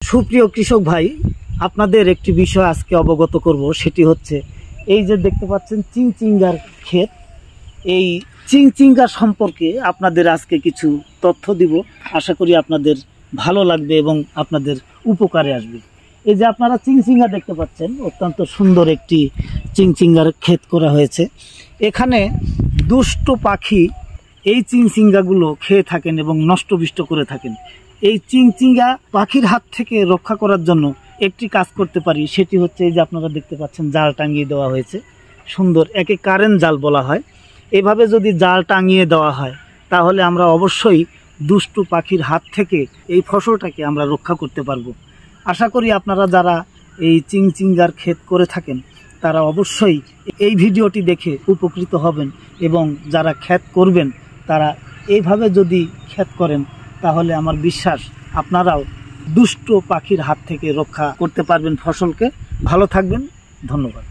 সুপ্রিয় কৃষক ভাই, আপনাদের একটি বিষয় আজকে অবগত করব, সেটি হচ্ছে এই যে দেখতে পাচ্ছেন চিংচিঙ্গার ক্ষেত। এই চিংচিঙ্গা সম্পর্কে আপনাদের আজকে কিছু তথ্য দিব। আশা করি আপনাদের ভালো লাগবে এবং আপনাদের উপকারে আসবে। এই যে আপনারা চিংচিঙ্গা দেখতে পাচ্ছেন, অত্যন্ত সুন্দর একটি চিংচিঙ্গার ক্ষেত করা হয়েছে। এখানে দুষ্ট পাখি এই চিংচিঙ্গাগুলো খেয়ে থাকেন এবং নষ্টবিষ্ট করে থাকেন। এই চিংচিঙ্গা পাখির হাত থেকে রক্ষা করার জন্য একটি কাজ করতে পারি, সেটি হচ্ছে এই যে আপনারা দেখতে পাচ্ছেন জাল টাঙিয়ে দেওয়া হয়েছে। সুন্দর, একে কারেন্ট জাল বলা হয়। এভাবে যদি জাল টাঙিয়ে দেওয়া হয় তাহলে আমরা অবশ্যই দুষ্টু পাখির হাত থেকে এই ফসলটাকে আমরা রক্ষা করতে পারবো। আশা করি আপনারা যারা এই চিংচিঙ্গার ক্ষেত করে থাকেন তারা অবশ্যই এই ভিডিওটি দেখে উপকৃত হবেন, এবং যারা ক্ষেত করবেন তারা এইভাবে যদি ক্ষেত করেন তাহলে আমার বিশ্বাস আপনারাও দুষ্ট পাখির হাত থেকে রক্ষা করতে পারবেন ফসলকে। ভালো থাকবেন, ধন্যবাদ।